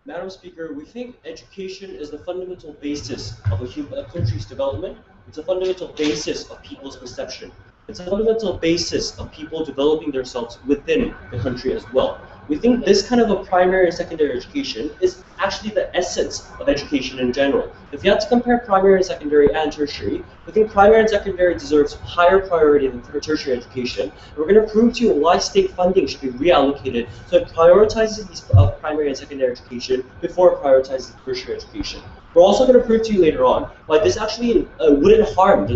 Madam Speaker, we think education is the fundamental basis of a country's development. It's a fundamental basis of people's perception. It's a fundamental basis of people developing themselves within the country as well. We think this kind of a primary and secondary education is actually the essence of education in general. If you have to compare primary and secondary and tertiary, we think primary and secondary deserves higher priority than tertiary education. And we're going to prove to you why state funding should be reallocated so it prioritizes these primary and secondary education before it prioritizes tertiary education. We're also going to prove to you later on why this actually wouldn't harm the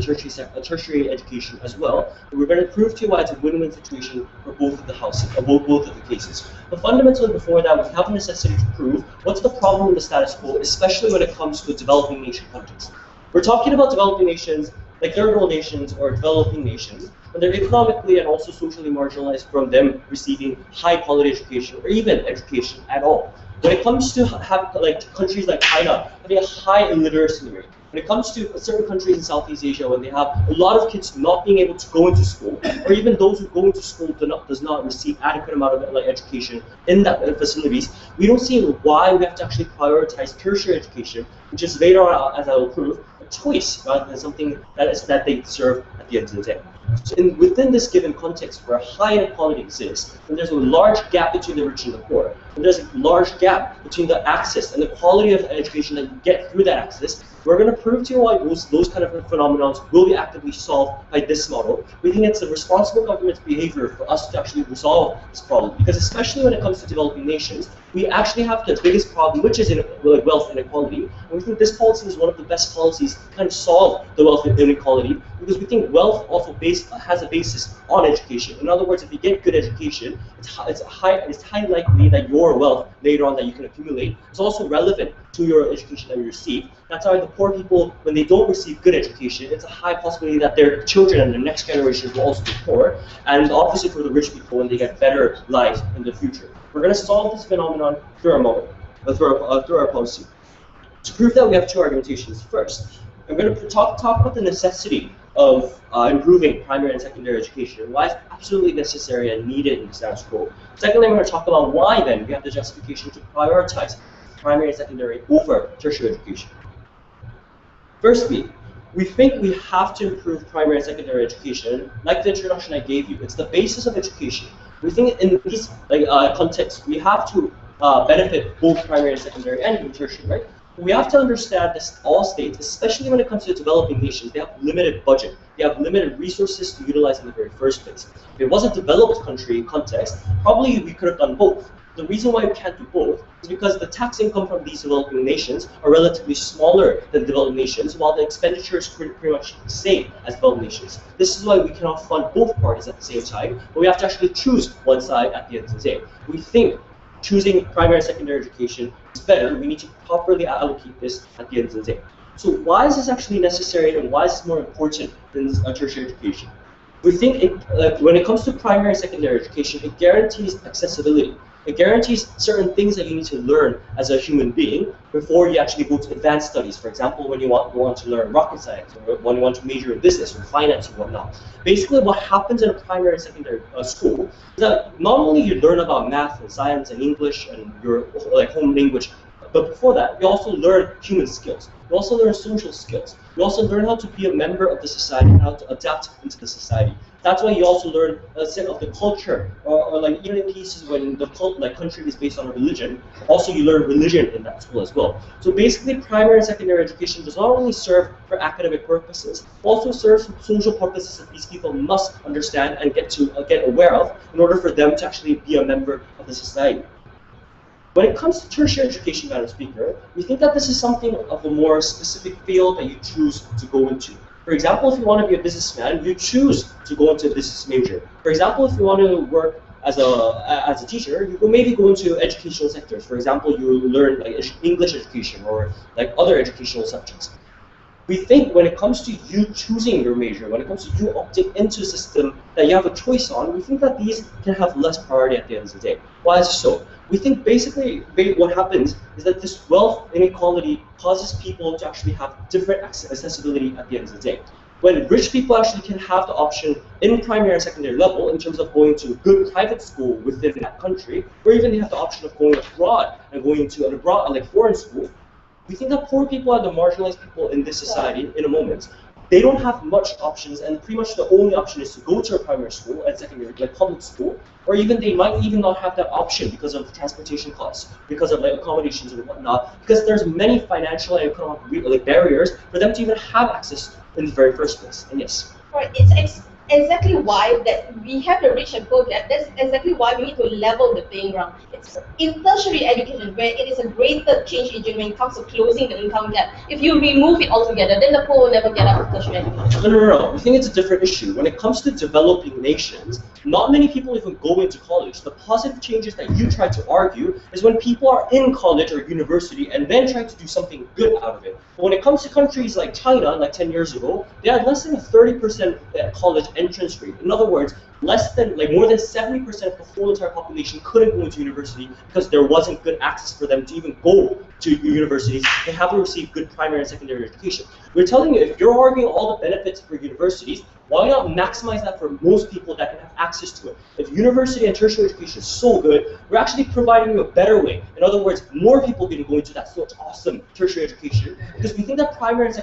tertiary education as well. And we're going to prove to you why it's a win-win situation for both of the houses, both of the cases. But fundamentally, before that, we have a necessity to prove what's the problem in the status quo, especially when it comes to a developing nation context. We're talking about developing nations like third world nations or developing nations, when they're economically and also socially marginalized from them receiving high quality education or even education at all. When it comes to countries like China having a high illiteracy rate, when it comes to certain countries in Southeast Asia when they have a lot of kids not being able to go into school, or even those who go into school does not receive adequate amount of education in that facilities, we don't see why we have to actually prioritize tertiary education, which is later on, as I will prove, a choice rather than something that they deserve at the end of the day. So within this given context where high inequality exists, and there's a large gap between the rich and the poor, and there's a large gap between the access and the quality of education that you get through that access, we're going to prove to you why those kind of phenomena will be actively solved by this model. We think it's a responsible government's behavior for us to actually resolve this problem, because especially when it comes to developing nations, we actually have the biggest problem, which is wealth inequality. And we think this policy is one of the best policies to kind of solve the wealth inequality, because we think wealth also has a basis on education. In other words, if you get good education, it's highly likely that your wealth later on that you can accumulate is also relevant to your education that you receive. That's why the poor people, when they don't receive good education, it's a high possibility that their children and their next generation will also be poor. And obviously for the rich people, when they get better lives in the future. We're going to solve this phenomenon through our policy. To prove that, we have two argumentations. First, I'm going to talk about the necessity of improving primary and secondary education, and why it's absolutely necessary and needed in the status quo. Secondly, I'm going to talk about why then we have the justification to prioritize primary and secondary over tertiary education. Firstly, we think we have to improve primary and secondary education. Like the introduction I gave you, it's the basis of education. We think in these contexts, we have to benefit both primary and secondary and even tertiary, right? We have to understand that all states, especially when it comes to developing nations, they have limited budget. They have limited resources to utilize in the very first place. If it was a developed country context, probably we could have done both. The reason why we can't do both is because the tax income from these developing nations are relatively smaller than developed nations, while the expenditure is pretty much the same as developed nations. This is why we cannot fund both parties at the same time, but we have to actually choose one side at the end of the day. We think choosing primary and secondary education is better. We need to properly allocate this at the end of the day. So why is this actually necessary, and why is this more important than tertiary education? We think when it comes to primary and secondary education, it guarantees accessibility. It guarantees certain things that you need to learn as a human being before you actually go to advanced studies. For example, when you want to learn rocket science, or when you want to major in business or finance or whatnot. Basically, what happens in a primary and secondary school is that not only you learn about math and science and English and your home language, but before that, you also learn human skills. You also learn social skills. You also learn how to be a member of the society and how to adapt into the society. That's why you also learn a set of the culture, or even in cases when the country is based on a religion, also you learn religion in that school as well. So basically, primary and secondary education does not only serve for academic purposes, also serves for social purposes that these people must understand and get aware of in order for them to actually be a member of the society. When it comes to tertiary education, Madam Speaker, we think that this is something of a more specific field that you choose to go into. For example, if you want to be a businessman, you choose to go into a business major. For example, if you want to work as a teacher, you will maybe go into educational sectors. For example, you learn English education or other educational subjects. We think when it comes to you choosing your major, when it comes to you opting into a system that you have a choice on, we think that these can have less priority at the end of the day. Why is this so? We think basically what happens is that this wealth inequality causes people to actually have different accessibility at the end of the day. when rich people actually can have the option in primary and secondary level in terms of going to a good private school within that country, or even they have the option of going abroad and going to an abroad, like foreign school, we think that poor people are the marginalized people in this society in a moment. They don't have much options, and pretty much the only option is to go to a primary school and secondary, like public school, or even they might even not have that option because of transportation costs, because of like accommodations and whatnot, because there's many financial and economic like barriers for them to even have access in the very first place. And yes. Right, it's exactly why that we have the rich and poor gap. That's exactly why we need to level the playing ground. It's in tertiary education where it is a greater change agent when it comes to closing the income gap. If you remove it altogether, then the poor will never get out of tertiary education. No. I think it's a different issue. When it comes to developing nations, not many people even go into college. The positive changes that you try to argue is when people are in college or university and then try to do something good out of it. But when it comes to countries like China, like 10 years ago, they had less than a 30% college entrance rate. In other words, more than 70% of the whole entire population couldn't go into university because there wasn't good access for them to even go to universities. They haven't received good primary and secondary education. We're telling you, if you're arguing all the benefits for universities, why not maximize that for most people that can have access to it? If university and tertiary education is so good, we're actually providing you a better way. In other words, more people can go into that such awesome tertiary education, because we think that primary and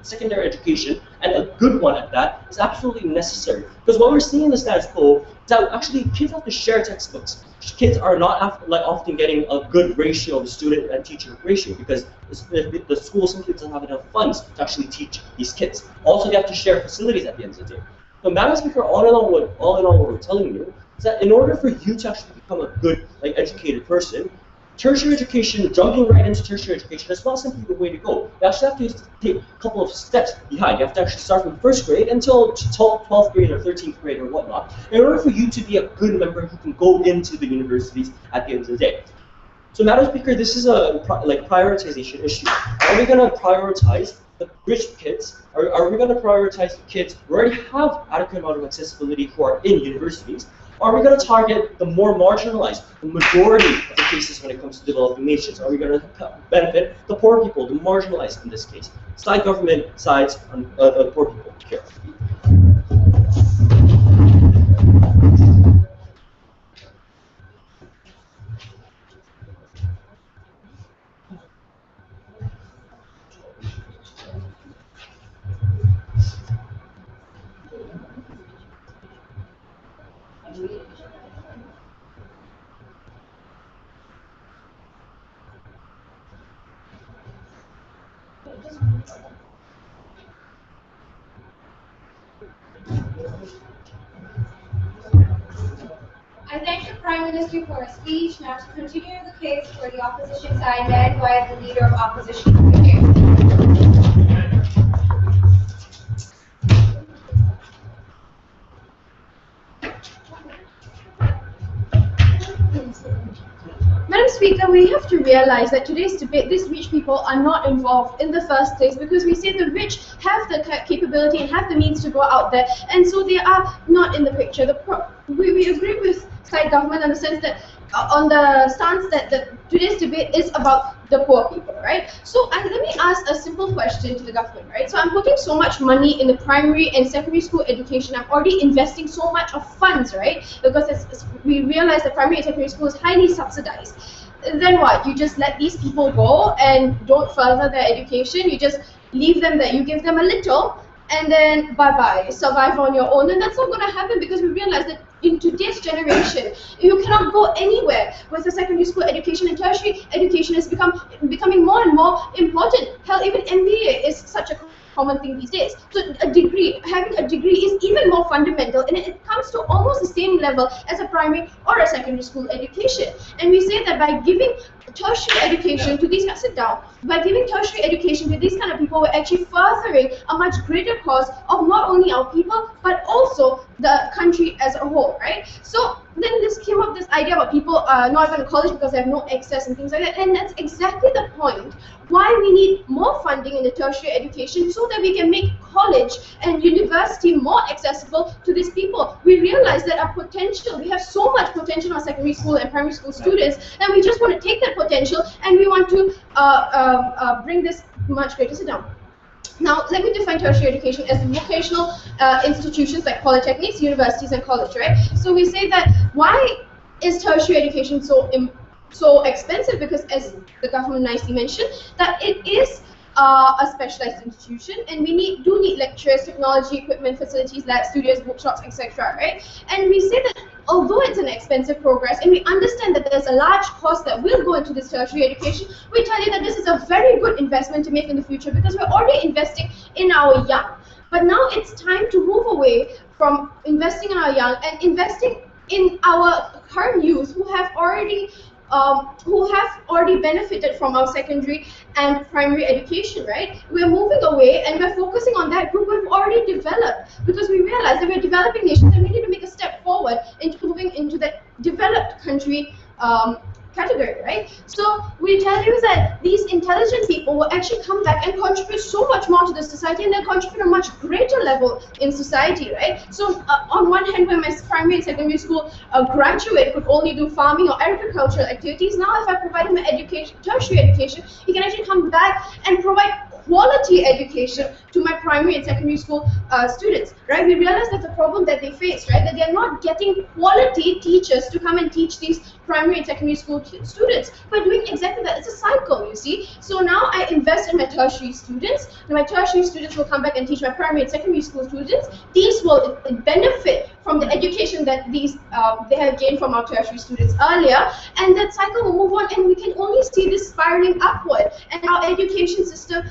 secondary education, and a good one at that, is absolutely necessary. Because what we're seeing in the status quo is that actually kids have to share textbooks. Kids are not often getting a good ratio of student and teacher ratio because the school simply doesn't have enough funds to actually teach these kids. Also, they have to share facilities at the end of the day. So, Madam Speaker, all in all, what we're telling you is that in order for you to actually become a good, educated person, tertiary education, jumping right into tertiary education is not simply the way to go. You actually have to take a couple of steps behind. You have to actually start from first grade until 12th grade or 13th grade or whatnot, in order for you to be a good member who can go into the universities at the end of the day. So, Madam Speaker, this is a prioritization issue. Are we going to prioritize the rich kids? Are we going to prioritize the kids who already have adequate amount of accessibility who are in universities? Are we going to target the more marginalized, the majority of the cases when it comes to developing nations? Are we going to benefit the poor people, the marginalized in this case? Side government sides on poor people here. I thank the Prime Minister for his speech. Now to continue the case for the opposition side, may I invite the Leader of Opposition to the chair. Madam Speaker, we have to realize that today's debate, these rich people are not involved in the first place because we say the rich have the capability and have the means to go out there, and so they are not in the picture. We agree with side government in the sense that on the stance that today's debate is about the poor people, right? So let me ask a simple question to the government, right? So I'm putting so much money in the primary and secondary school education. I'm already investing so much of funds, right? Because we realize that primary and secondary school is highly subsidized. Then what? You just let these people go and don't further their education? You just leave them there, you give them a little, and then bye-bye, survive on your own. And that's not going to happen because we realize that in today's generation, you cannot go anywhere with a secondary school education, and tertiary education is becoming more and more important. Hell, even MBA is such a common thing these days. So having a degree is even more fundamental, and it comes to almost the same level as a primary or a secondary school education. And we say that by giving tertiary education to these, by giving tertiary education to these kind of people, we're actually furthering a much greater cause of not only our people, but also the country as a whole, right? So then this came up, this idea about people not going to college because they have no access and things like that, and that's exactly the point why we need more funding in the tertiary education so that we can make college and university more accessible to these people. We realize that our potential, we have so much potential in our secondary school and primary school students, and we just want to take that potential and we want to bring this much greater. Sit down. Now, let me define tertiary education as vocational institutions like polytechnics, universities, and college, right? So we say that why is tertiary education so expensive? Because as the government nicely mentioned, that it is a specialized institution, and we do need lecturers, technology, equipment, facilities, lab studios, bookshops, etc. Right? And we say that although it's an expensive progress, and we understand that there's a large cost that will go into this tertiary education, we tell you that this is a very good investment to make in the future because we're already investing in our young. But now it's time to move away from investing in our young and investing in our current youth who have already benefited from our secondary and primary education, right? We're moving away and we're focusing on that group we've already developed because we realize that we're developing nations and we need to make a step forward into moving into the developed country category, right? So we tell you that these intelligent people will actually come back and contribute so much more to the society, and they'll contribute at a much greater level in society, right? So on one hand, when my primary and secondary school graduate could only do farming or agricultural activities, now if I provide him an education, tertiary education, he can actually come back and provide quality education to my primary and secondary school students, right? We realize that's a problem that they face, right? That they're not getting quality teachers to come and teach these primary and secondary school students. We're doing exactly that. It's a cycle, you see. So now I invest in my tertiary students, and my tertiary students will come back and teach my primary and secondary school students. These will benefit from the education that they have gained from our tertiary students earlier, and that cycle will move on, and we can only see this spiraling upward, and our education system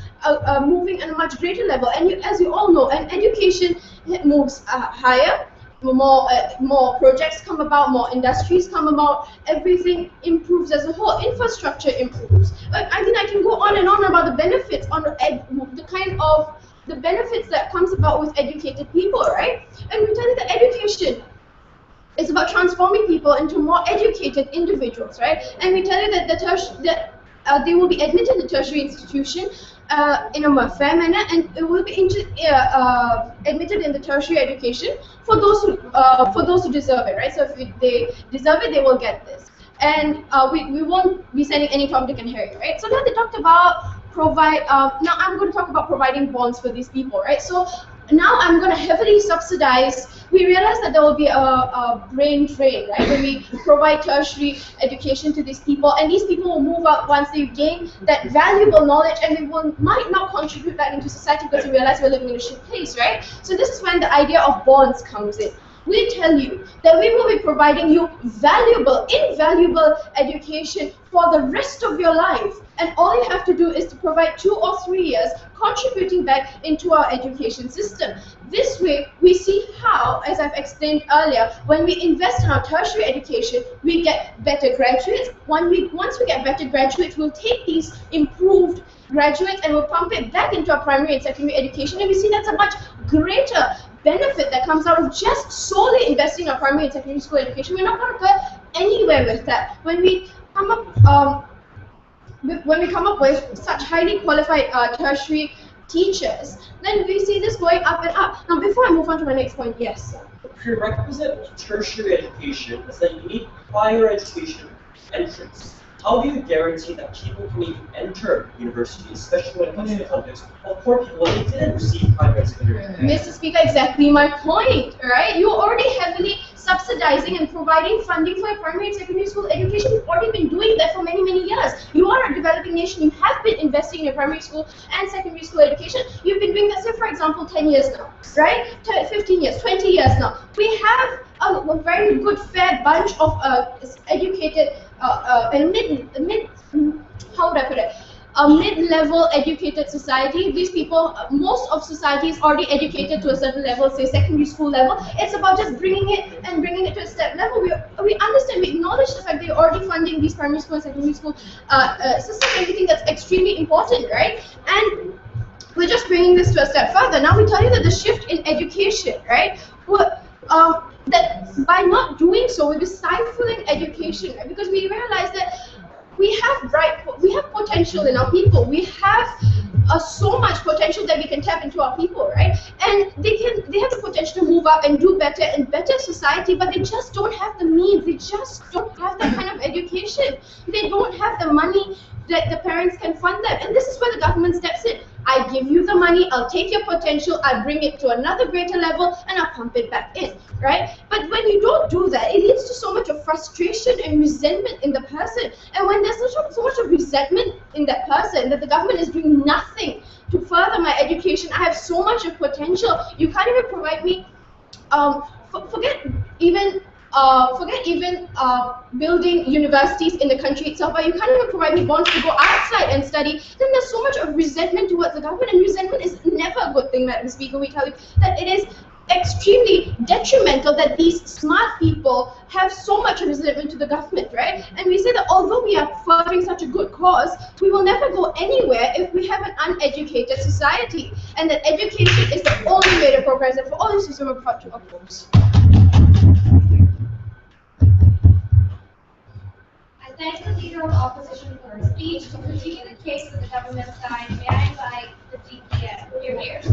moving at a much greater level. And as you all know, an education moves higher. More projects come about, more industries come about, everything improves as a whole, infrastructure improves. I mean, I can go on and on about the benefits, on the benefits that comes about with educated people, right? And we tell you that education is about transforming people into more educated individuals, right? And we tell you that they will be admitted to the tertiary institution in a more fair manner, and it will be admitted in the tertiary education for those who deserve it, right? So if they deserve it, they will get this, and we won't be sending any Tom, Dick, and Harry, right? So now they talked about now I'm going to talk about providing bonds for these people, right? So now I'm going to heavily subsidize. We realize that there will be a brain drain, right? When we provide tertiary education to these people, and these people will move out once they gain that valuable knowledge, and they might not contribute back into society because we realize we're living in a shit place, right? So this is when the idea of bonds comes in. We tell you that we will be providing you valuable, invaluable education for the rest of your life. And all you have to do is to provide 2 or 3 years contributing back into our education system. This way, we see how, as I've explained earlier, when we invest in our tertiary education, we get better graduates. Once we get better graduates, we'll take these improved graduates and we'll pump it back into our primary and secondary education. And we see that's a much greater benefit that comes out of just solely investing in our primary and secondary school education. We're not going to go anywhere with that. When we come up with such highly qualified tertiary teachers, then we see this going up and up. Now, before I move on to my next point, yes. The prerequisite of tertiary education is that you need prior education entrance. How do you guarantee that people can even enter university, especially when it comes to the context of poor people when they didn't receive primary and secondary education? Mr. Speaker, exactly my point, right? You're already heavily subsidizing and providing funding for your primary and secondary school education. You've already been doing that for many, many years. You are a developing nation. You have been investing in your primary school and secondary school education. You've been doing that, say, for example, 10 years now, right? 15 years, 20 years now. We have a very good, fair bunch of educated mid-level educated society. These people, most of society is already educated to a certain level, say secondary school level. It's about just bringing it to a step level. We understand, we acknowledge the fact that you're already funding these primary school and secondary school systems, and we think that's extremely important, right? And we're just bringing this to a step further. Now we tell you that the shift in education, right? That by not doing so, we'll be stifling education, right? Because we realize that we have potential in our people. We have so much potential that we can tap into our people, right? And they have the potential to move up and do better and better society, but they just don't have the means. They just don't have that kind of education. They don't have the money that the parents can fund them. And this is where the government steps in. I give you the money, I'll take your potential, I'll bring it to another greater level, and I'll pump it back in, right? But when you don't do that, it leads to so much of frustration and resentment in the person. And when there's so much of resentment in that person that the government is doing nothing to further my education, I have so much of potential, you can't even provide me, forget even building universities in the country itself, but you can't even provide me bonds to go outside and study, then there's so much of resentment towards the government, and resentment is never a good thing, Madam Speaker. We tell you that it is extremely detrimental that these smart people have so much resentment to the government, right? And we say that although we are furthering such a good cause, we will never go anywhere if we have an uneducated society, and that education is the only way to progress, and for all this reason we're proud to oppose. I thank the Leader of Opposition for her speech. To continue the case of the government side, may I invite the DPS, your ears.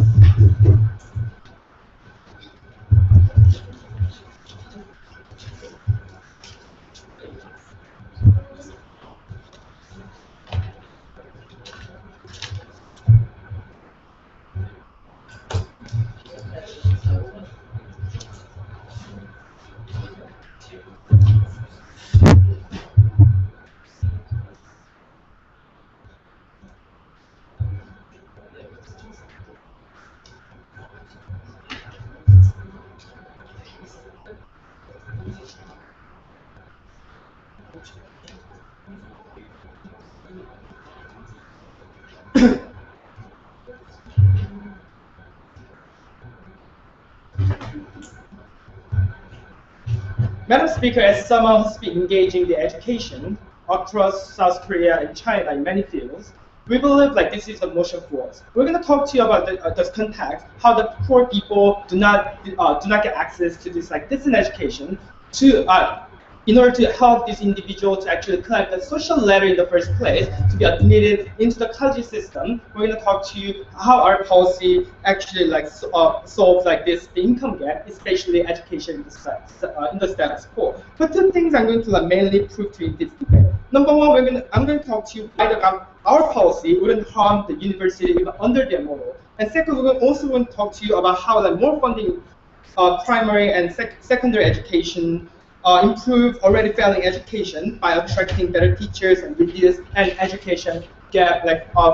Madam Speaker, as someone who's been engaging the education across South Korea and China in many fields, we believe like this is a motion force. We're going to talk to you about the context, how the poor people do not get access to this decent education in order to help this individual to actually collect the social ladder in the first place to be admitted into the college system. We're going to talk to you how our policy actually solves this the income gap, especially education in the status quo. But two things I'm going to mainly prove to you in this debate. Number one, I'm going to talk to you why our policy wouldn't harm the university even under their model. And second, we're also going to talk to you about how more funding primary and secondary education improve already failing education by attracting better teachers and reduce an education gap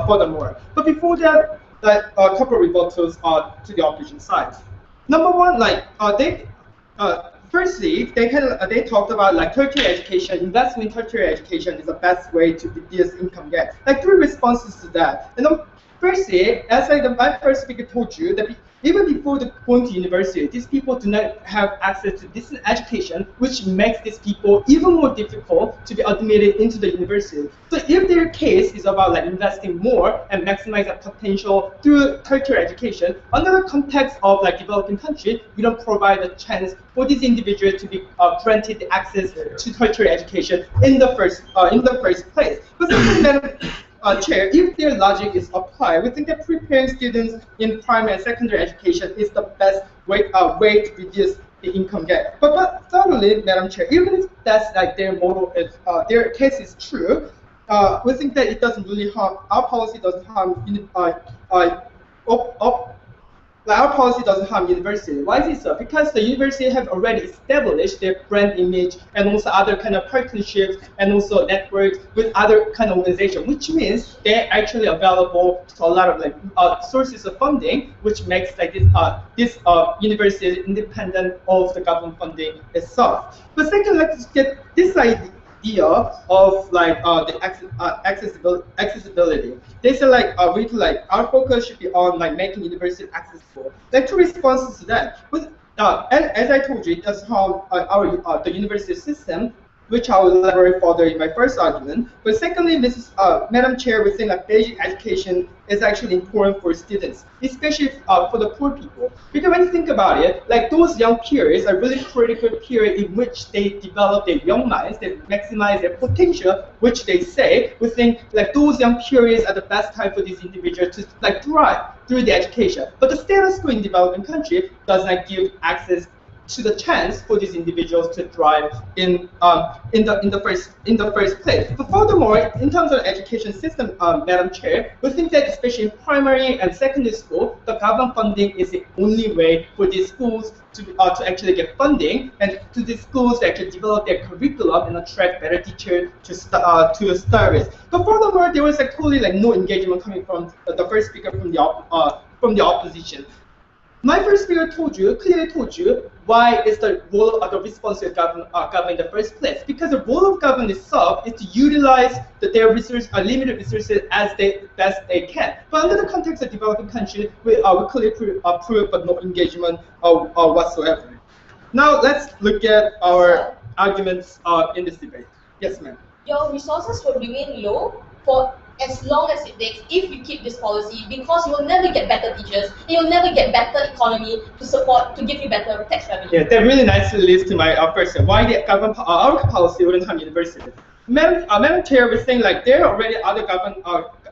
furthermore. But before that, a couple of rebuttals to the opposition side. Number one, firstly, they talked about tertiary education. Investment in tertiary education is the best way to reduce income gap. Three responses to that. And firstly, as my first speaker told you, that even before going to university, these people do not have access to decent education, which makes these people even more difficult to be admitted into the university. So if their case is about investing more and maximize their potential through tertiary education, under the context of developing country, we don't provide a chance for these individuals to be granted the access to tertiary education in the first place. But Chair, if their logic is applied, we think that preparing students in primary and secondary education is the best way to reduce the income gap. But thirdly, Madam Chair, even if that's their model, their case is true, we think that it doesn't really harm. Our policy doesn't harm. Our policy doesn't harm university. Why is it so? Because the university have already established their brand image and also other kind of partnerships and also networks with other kind of organizations, which means they're actually available to a lot of sources of funding, which makes this university independent of the government funding itself. But second, let's get this idea of the accessibility. They say our focus should be on making university accessible. Two responses to that. But as I told you, it does harm the university system, which I will elaborate further in my first argument. But secondly, Madam Chair, we think basic education is actually important for students, especially for the poor people. Because when you think about it, those young periods are really critical period in which they develop their young minds, they maximize their potential, which they say, we think those young periods are the best time for these individuals to thrive through the education. But the status quo in developing country does not give access to the chance for these individuals to thrive in the first place. But furthermore, in terms of the education system, Madam Chair, we think that especially in primary and secondary school, the government funding is the only way for these schools to actually get funding, and to these schools to actually develop their curriculum and attract better teachers to start with. But furthermore, there was like totally like no engagement coming from the first speaker from the opposition. My first speaker clearly told you why is the role of the responsible government in the first place. Because the role of government itself is to utilize their limited resources as best they can. But under the context of developing countries, we clearly prove but no engagement whatsoever. Now let's look at our arguments in this debate. Yes, ma'am. Your resources will remain low for as long as it takes if you keep this policy, because you will never get better teachers, you'll never get better economy to give you better tax revenue. Yeah, that really nicely leads to my first one. Why the government our policy wouldn't harm universities? Madam Chair was saying like there are already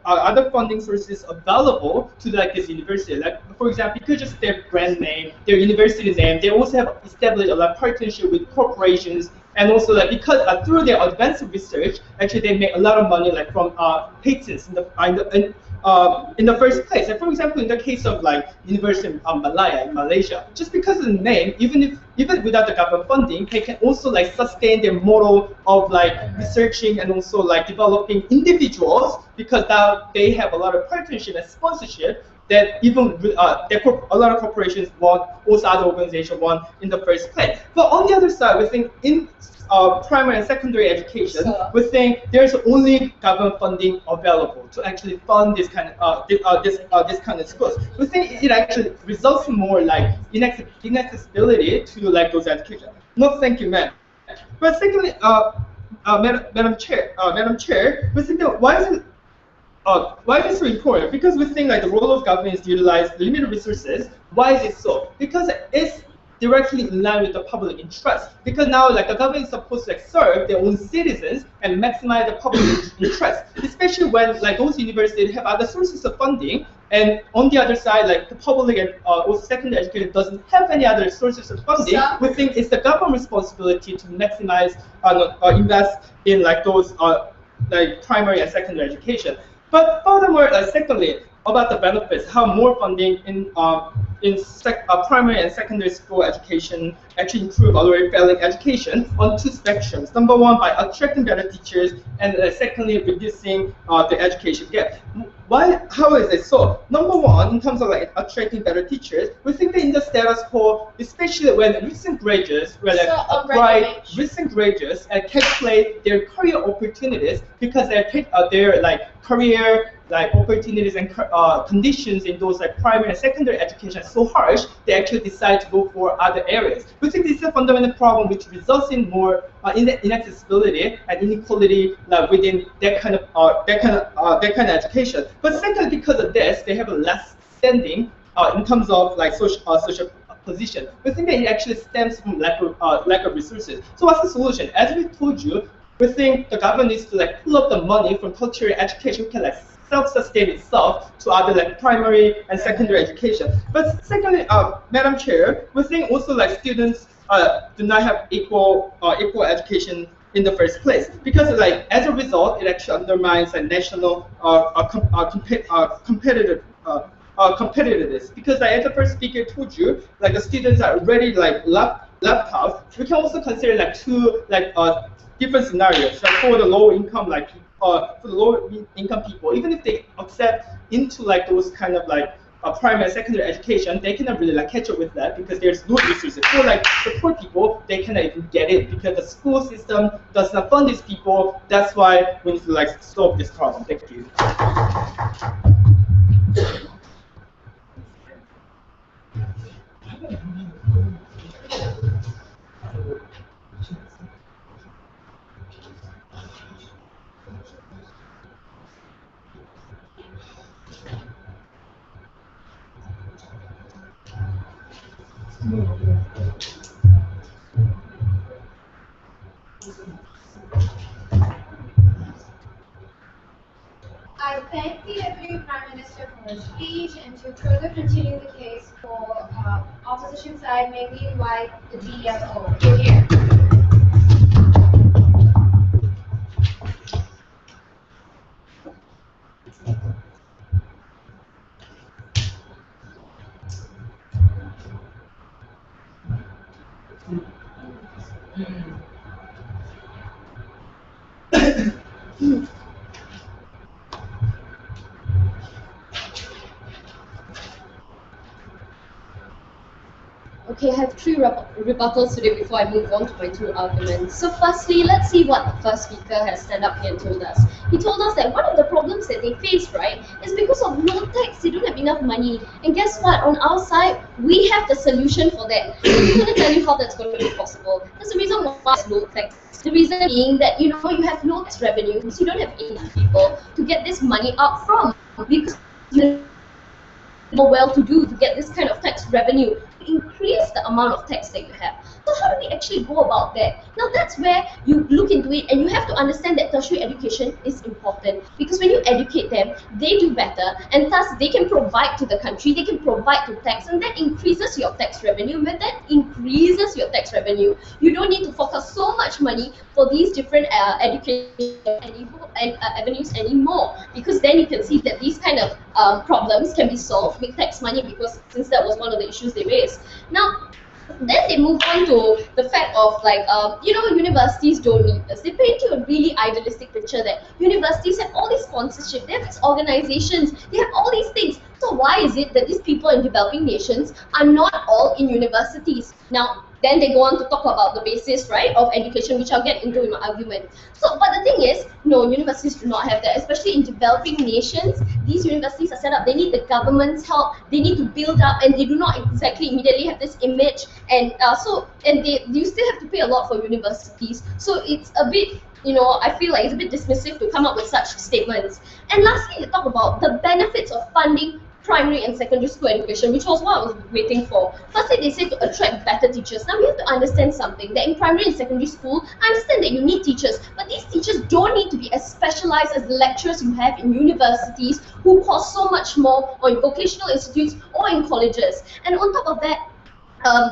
other funding sources available to like this university. Like for example, because just their brand name, their university name, they also have established a lot of partnership with corporations. And also, like because through their advanced research, actually they make a lot of money, like from patents in the first place. Like for example, in the case of like University of Malaya in Malaysia, just because of the name, even without the government funding, they can also like sustain their model of like researching and also like developing individuals, because now they have a lot of partnership and sponsorship that even a lot of corporations want, also other organizations want in the first place. But on the other side, we think in primary and secondary education, we think there's only government funding available to actually fund this kind of schools. We think it actually results in more like inaccessibility to like those education. No, thank you, ma'am. But secondly, Madam Chair, we think that why is it so important? Because we think like the role of government is to utilize limited resources. Why is it so? Because it's directly in line with the public interest. Because now like the government is supposed to like serve their own citizens and maximize the public interest, especially when like those universities have other sources of funding, and on the other side, like the public and also secondary education doesn't have any other sources of funding. We think it's the government responsibility to maximize invest in like those like primary and secondary education. But furthermore, secondly, about the benefits, how more funding in primary and secondary school education actually improve already failing education on two spectrums. Number one, by attracting better teachers, and secondly, reducing the education gap. How is it so? Number one, in terms of like attracting better teachers, we think that in the status quo, especially when recent graduates, recent graduates calculate their career opportunities, because their like career like opportunities and conditions in those like primary and secondary education are so harsh, they actually decide to go for other areas. We think this is a fundamental problem which results in more inaccessibility and inequality within that kind of education. But secondly, because of this, they have a less standing in terms of like social position. We think that it actually stems from lack of resources. So what's the solution? As we told you, we think the government needs to like pull up the money from tertiary education, can like self-sustain itself to other like primary and secondary education. But secondly, Madam Chair, we think also like students do not have equal education in the first place, because like as a result, it actually undermines like national competitiveness. Because like, as the first speaker told you, like the students are already like left out. We can also consider like two like different scenarios. Like for the low income for the low income people, even if they accept into like those kind of like primary and secondary education, they cannot really like catch up with that because there's no resources. For like the poor people, they cannot even get in because the school system does not fund these people. That's why we need to like solve this problem. Thank you. I thank the Deputy Prime Minister for his speech and to further continue the case for opposition side may we invite the DFO. Here. Okay, I have three rebuttals today before I move on to my two arguments. So firstly, let's see what the first speaker has stand up here and told us. He told us that one of the problems that they face, right, is because of low tax, they don't have enough money. And guess what? On our side, we have the solution for that. I'm going to tell you how that's going to be possible. There's a reason why it's low tax. The reason being that, you know, you have low tax revenue, because you don't have enough people to get this money up from. Because you more well-to-do to get this kind of tax revenue to increase the amount of tax that you have. So how do we actually go about that? Now that's where you look into it, and you have to understand that tertiary education is important, because when you educate them, they do better, and thus they can provide to the country, they can provide to tax, and that increases your tax revenue. When that increases your tax revenue, you don't need to focus so much money for these different education avenues anymore, because then you can see that these kind of problems can be solved with tax money, because since that was one of the issues they raised. Now, then they move on to the fact of like, you know, universities don't need this. They paint you a really idealistic picture that universities have all these sponsorship, they have these organizations, they have all these things. So why is it that these people in developing nations are not all in universities? Now, then they go on to talk about the basis, right, of education, which I'll get into in my argument. So, but the thing is, no, universities do not have that, especially in developing nations. These universities are set up, they need the government's help, they need to build up, and they do not exactly immediately have this image, and you still have to pay a lot for universities. So it's a bit, you know, I feel like it's a bit dismissive to come up with such statements. And lastly, they talk about the benefits of funding primary and secondary school education, which was what I was waiting for. Firstly, they say to attract better teachers. Now we have to understand something, that in primary and secondary school, I understand that you need teachers, but these teachers don't need to be as specialized as the lecturers you have in universities, who cost so much more, or in vocational institutes, or in colleges. And on top of that,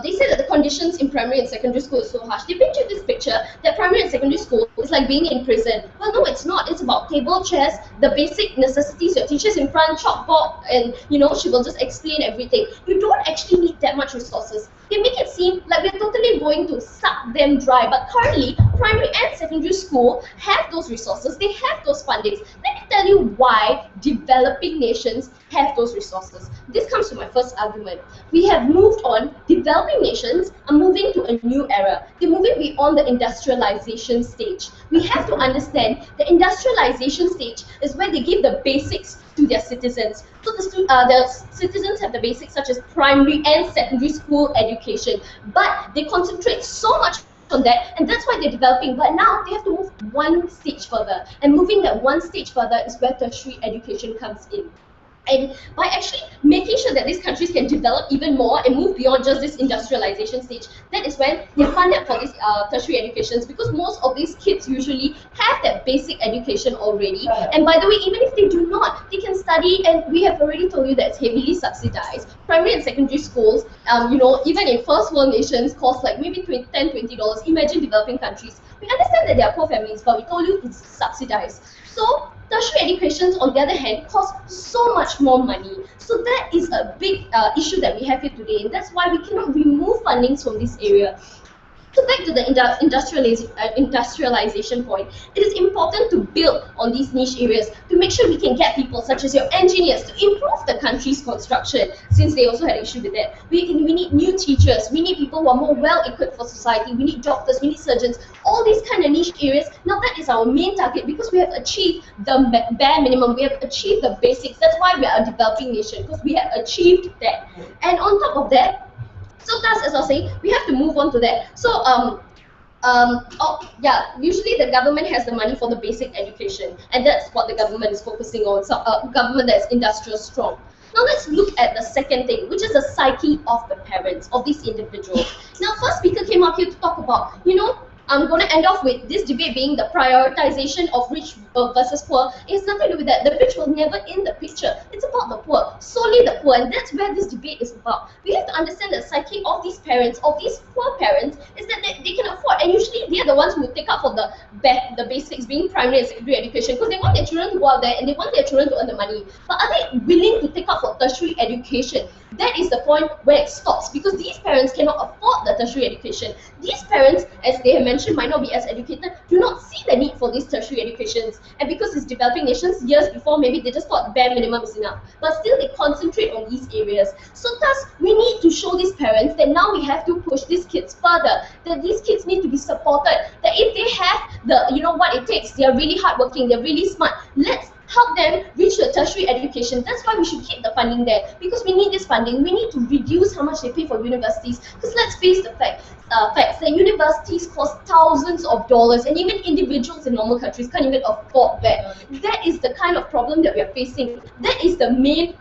they say that the conditions in primary and secondary school is so harsh. They paint you this picture that primary and secondary school is like being in prison. Well, no, it's not. It's about table, chairs, the basic necessities. Your teacher's in front, chalkboard, and you know, she will just explain everything. You don't actually need that much resources. They make it seem like we're totally going to suck them dry, but currently, primary and secondary school have those resources. They have those fundings. Let me tell you why developing nations have those resources. This comes to my first argument. We have moved on. Developing nations are moving to a new era. They're moving beyond the industrialization stage. We have to understand the industrialization stage is where they give the basics to their citizens. So the citizens have the basics such as primary and secondary school education, but they concentrate so much on that, and that's why they're developing. But now they have to move one stage further, and moving that one stage further is where tertiary education comes in. And by actually making sure that these countries can develop even more and move beyond just this industrialization stage, that is when they fund it for these tertiary educations, because most of these kids usually have that basic education already. And by the way, even if they do not, they can study, and we have already told you that it's heavily subsidized. Primary and secondary schools, you know, even in first world nations, cost like maybe $10, $20. Imagine developing countries. We understand that they are poor families, but we told you it's subsidized. So tertiary education, on the other hand, costs so much more money. So that is a big issue that we have here today, and that's why we cannot remove fundings from this area. So back to the industrialization point, it is important to build on these niche areas to make sure we can get people such as your engineers to improve the country's construction, since they also had an issue with that. We need new teachers, we need people who are more well-equipped for society, we need doctors, we need surgeons, all these kind of niche areas. Now that is our main target, because we have achieved the bare minimum, we have achieved the basics. That's why we are a developing nation, because we have achieved that. And on top of that, so thus, as I was saying, we have to move on to that. So, usually the government has the money for the basic education, and that's what the government is focusing on. So, government that's industrial strong. Now let's look at the second thing, which is the psyche of the parents, of these individuals. Now, first speaker came up here to talk about, you know, I'm going to end off with this debate being the prioritization of rich versus poor. It has nothing to do with that. The rich will never in the picture. It's about the poor, solely the poor, and that's where this debate is about. We have to understand the psyche of these parents, of these poor parents, is that they can afford, and usually they are the ones who take up for the basics, being primary and secondary education, because they want their children to go out there and they want their children to earn the money. But are they willing to take up for tertiary education? That is the point where it stops, because these parents cannot afford the tertiary education. These parents, as they have mentioned, might not be as educated, do not see the need for these tertiary educations. And because it's developing nations, years before, maybe they just thought bare minimum is enough. But still, they concentrate on these areas. So thus, we need to show these parents that now we have to push these kids further, that these kids need to be supported, that if they have the, what it takes, they are really hardworking, they're really smart, let's help them reach a tertiary education. That's why we should keep the funding there, because we need this funding. We need to reduce how much they pay for universities, because let's face the facts that universities cost thousands of dollars, and even individuals in normal countries can't even afford that. That is the kind of problem that we are facing. That is the main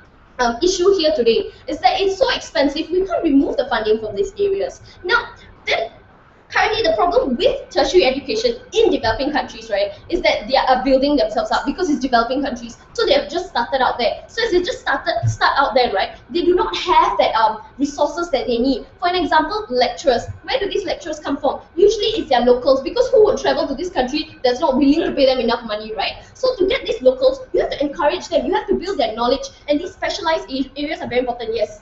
issue here today, is that it's so expensive, we can't remove the funding from these areas. Now, then, currently, the problem with tertiary education in developing countries, right, is that they are building themselves up because it's developing countries. So they have just started out there. So as they just start out there, right, they do not have that resources that they need. For an example, lecturers. Where do these lecturers come from? Usually it's their locals, because who would travel to this country that's not willing to pay them enough money, right? So to get these locals, you have to encourage them. You have to build their knowledge, and these specialized areas are very important. Yes.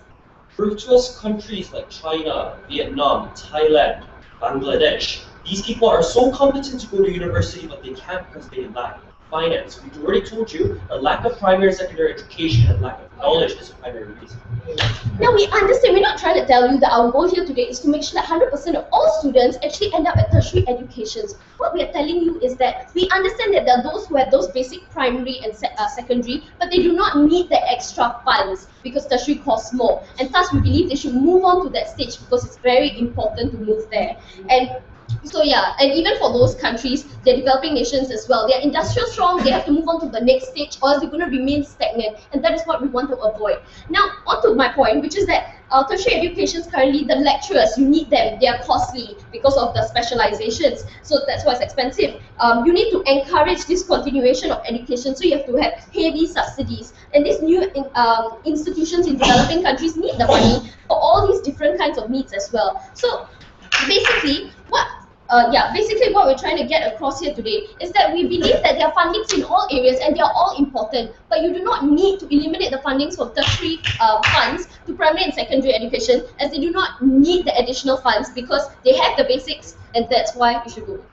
Virtuous countries like China, Vietnam, Thailand, Bangladesh, these people are so competent to go to university, but they can't because they lack finance. We've already told you a lack of primary and secondary education and lack of knowledge is a primary reason. Now we understand, we're not trying to tell you that our goal here today is to make sure that 100% of all students actually end up at tertiary educations. What we are telling you is that we understand that there are those who have those basic primary and secondary, but they do not need the extra funds because tertiary costs more. And thus we believe they should move on to that stage because it's very important to move there. And so yeah, and even for those countries, they're developing nations as well. They're industrial strong, they have to move on to the next stage, or else they're going to remain stagnant, and that is what we want to avoid. Now, on to my point, which is that tertiary educations currently, the lecturers, you need them, they are costly because of the specializations, so that's why it's expensive. You need to encourage this continuation of education, so you have to have heavy subsidies, and these new institutions in developing countries need the money for all these different kinds of needs as well. So basically, what we're trying to get across here today is that we believe that there are fundings in all areas and they are all important, but you do not need to eliminate the fundings from tertiary funds to primary and secondary education, as they do not need the additional funds because they have the basics, and that's why we should go.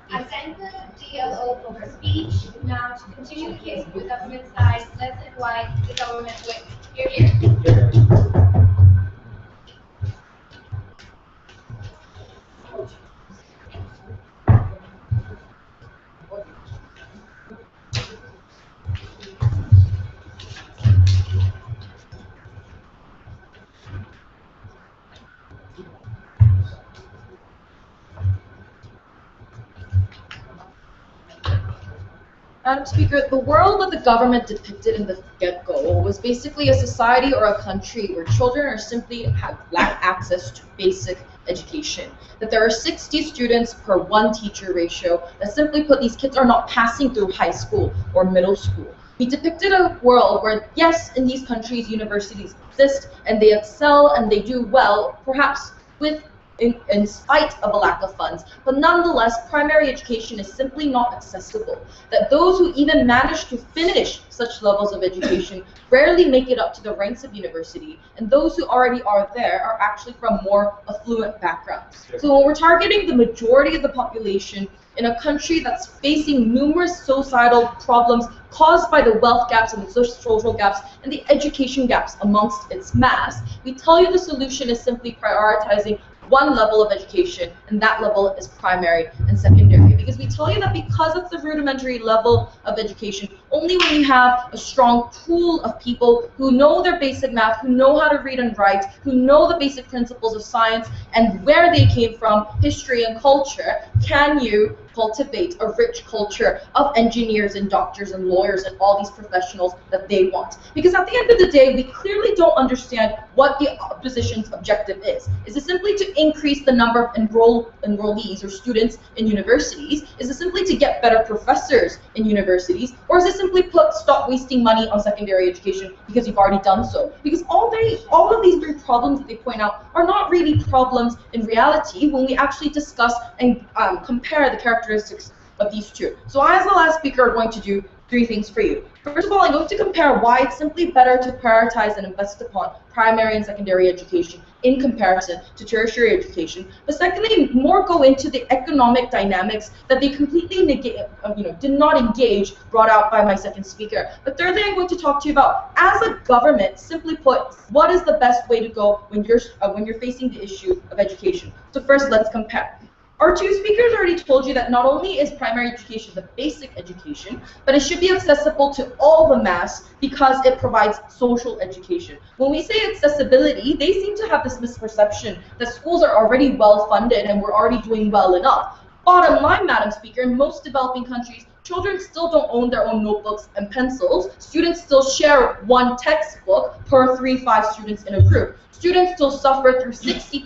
I thank the DLO for her speech. Now, to continue the case for the government side, let's invite the government witness. Here. Madam Speaker, the world that the government depicted in the get-go was basically a society or a country where children are simply lack access to basic education. That there are 60 students per 1 teacher ratio, that simply put, these kids are not passing through high school or middle school. We depicted a world where, yes, in these countries, universities exist and they excel and they do well, perhaps in spite of a lack of funds, but nonetheless, primary education is simply not accessible. That those who even manage to finish such levels of education rarely make it up to the ranks of university, and those who already are there are actually from more affluent backgrounds. So when we're targeting the majority of the population in a country that's facing numerous societal problems caused by the wealth gaps and the social gaps and the education gaps amongst its mass, we tell you the solution is simply prioritizing one level of education, and that level is primary and secondary. Because we tell you that because it's the rudimentary level of education, only when you have a strong pool of people who know their basic math, who know how to read and write, who know the basic principles of science and where they came from, history and culture, can you cultivate a rich culture of engineers and doctors and lawyers and all these professionals that they want. Because at the end of the day, we clearly don't understand what the opposition's objective is. Is it simply to increase the number of enrollees or students in universities? Is it simply to get better professors in universities? Or is it simply stop wasting money on secondary education because you've already done so? Because all of these very problems that they point out are not really problems in reality when we actually discuss and compare the characteristics of these two. So I, as the last speaker, are going to do 3 things for you. First of all, I'm going to compare why it's simply better to prioritize and invest upon primary and secondary education in comparison to tertiary education. But secondly, more go into the economic dynamics that they completely did not engage, brought out by my second speaker. But thirdly, I'm going to talk to you about, as a government, simply put, what is the best way to go when you're facing the issue of education. So first, let's compare. Our 2 speakers already told you that not only is primary education the basic education, but it should be accessible to all the mass because it provides social education. When we say accessibility, they seem to have this misperception that schools are already well funded and we're already doing well enough. Bottom line, Madam Speaker, in most developing countries, children still don't own their own notebooks and pencils. Students still share one textbook per 3-5 students in a group. Students still suffer through 60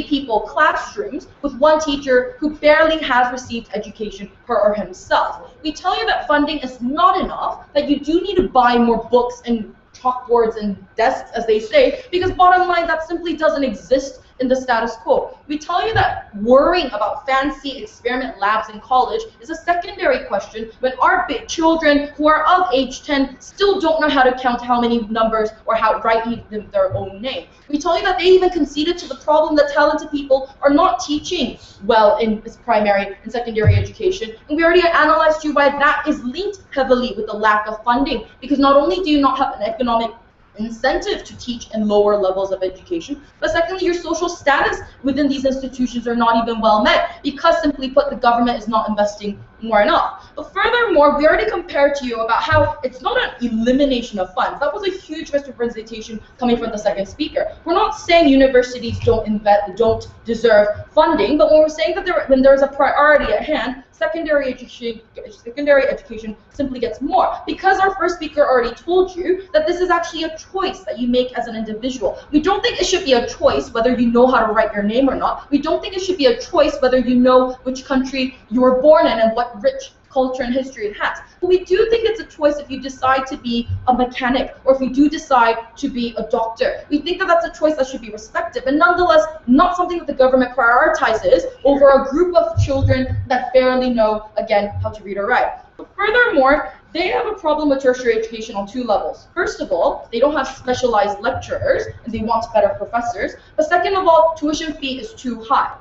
people classrooms with one teacher who barely has received education her or himself. We tell you that funding is not enough, that you do need to buy more books and chalkboards and desks, as they say, because bottom line, that simply doesn't exist in the status quo. We tell you that worrying about fancy experiment labs in college is a secondary question when our big children who are of age 10 still don't know how to count how many numbers or how to write even their own name. We tell you that they even conceded to the problem that talented people are not teaching well in primary and secondary education. And we already analyzed you why that is linked heavily with the lack of funding, because not only do you not have an economic incentive to teach in lower levels of education, but secondly, your social status within these institutions are not even well met because, simply put, the government is not investing more enough. But furthermore, we already compared to you about how it's not an elimination of funds. That was a huge misrepresentation coming from the second speaker. We're not saying universities don't deserve funding, but when we're saying that when there's a priority at hand, secondary education simply gets more. Because our first speaker already told you that this is actually a choice that you make as an individual. We don't think it should be a choice whether you know how to write your name or not. We don't think it should be a choice whether you know which country you were born in and what rich culture and history it has. But we do think it's a choice if you decide to be a mechanic or if you do decide to be a doctor. We think that that's a choice that should be respected, but nonetheless not something that the government prioritizes over a group of children that barely know, again, how to read or write. But furthermore, they have a problem with tertiary education on 2 levels. First of all, they don't have specialized lecturers and they want better professors. But second of all, tuition fee is too high.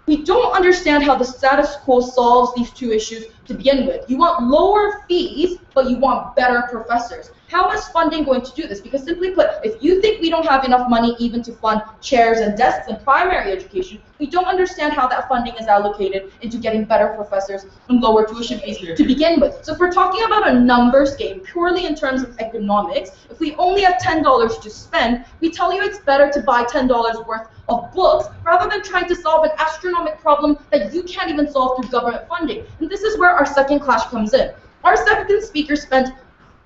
We don't understand how the status quo solves these 2 issues to begin with. You want lower fees, but you want better professors. How is funding going to do this? Because simply put, if you think we don't have enough money even to fund chairs and desks in primary education, we don't understand how that funding is allocated into getting better professors and lower tuition fees to begin with. So if we're talking about a numbers game, purely in terms of economics, if we only have $10 to spend, we tell you it's better to buy $10 worth of books rather than trying to solve an astronomical problem that you can't even solve through government funding. And this is where our second clash comes in. Our second speaker spent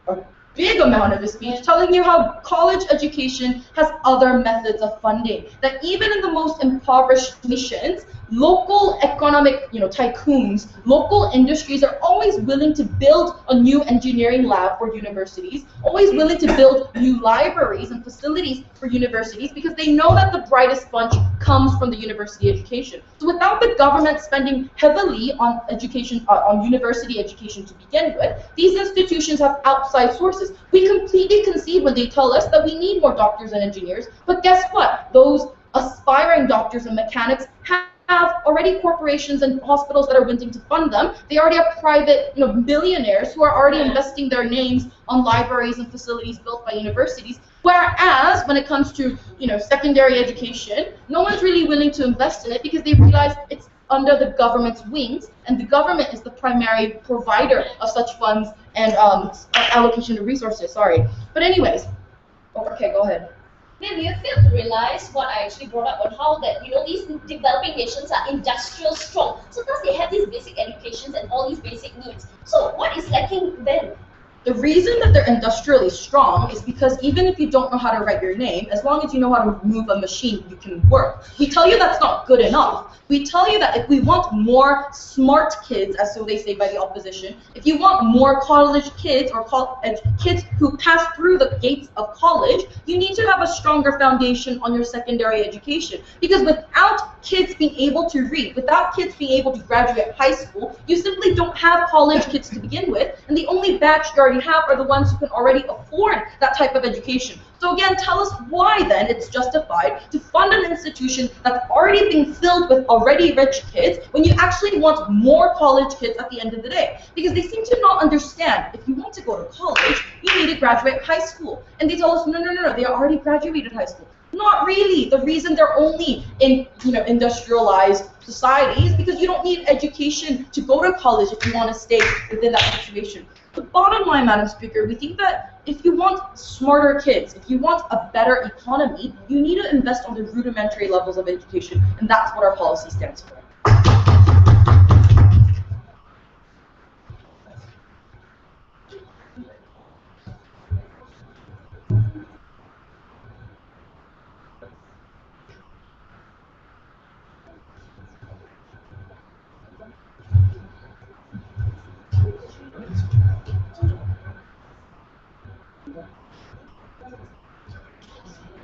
a big amount of his speech telling you how college education has other methods of funding, that even in the most impoverished nations, local economic tycoons, local industries are always willing to build a new engineering lab for universities, always willing to build new libraries and facilities for universities because they know that the brightest bunch comes from the university education. So without the government spending heavily on education, on university education to begin with, these institutions have outside sources. We completely concede when they tell us that we need more doctors and engineers, but guess what? Those aspiring doctors and mechanics have already corporations and hospitals that are willing to fund them. They already have private billionaires who are already investing their names on libraries and facilities built by universities. Whereas when it comes to secondary education, no one's really willing to invest in it because they realize it's under the government's wings, and the government is the primary provider of such funds and allocation of resources. Sorry, but anyways, okay, go ahead. Then you fail to realize what I actually brought up on how that these developing nations are industrial strong. So thus they have these basic educations and all these basic needs. So what is lacking then? The reason that they're industrially strong is because even if you don't know how to write your name, as long as you know how to move a machine, you can work. We tell you that's not good enough. We tell you that if we want more smart kids, as so they say by the opposition, if you want more college kids or kids who pass through the gates of college, you need to have a stronger foundation on your secondary education. Because without kids being able to read, without kids being able to graduate high school, you simply don't have college kids to begin with, and the only batch you already have are the ones who can already afford that type of education. So again, tell us why then it's justified to fund an institution that's already being filled with already rich kids when you actually want more college kids at the end of the day. Because they seem to not understand if you want to go to college, you need to graduate high school. And they tell us, no, they already graduated high school. Not really. The reason they're only in industrialized society is because you don't need education to go to college if you want to stay within that situation. The bottom line, Madam Speaker, we think that if you want smarter kids, if you want a better economy, you need to invest on the rudimentary levels of education, and that's what our policy stands for.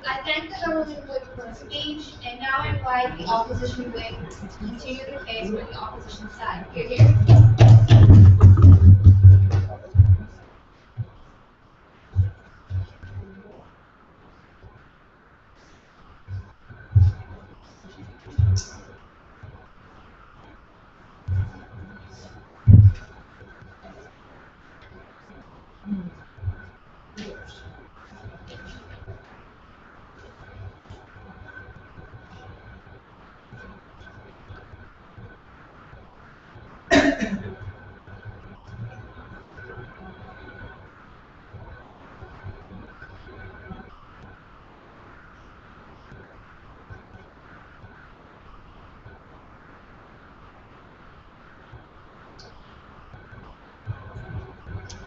I thank the government whip for the speech, and now I invite the opposition whip to continue the case for the opposition side. Hear, hear.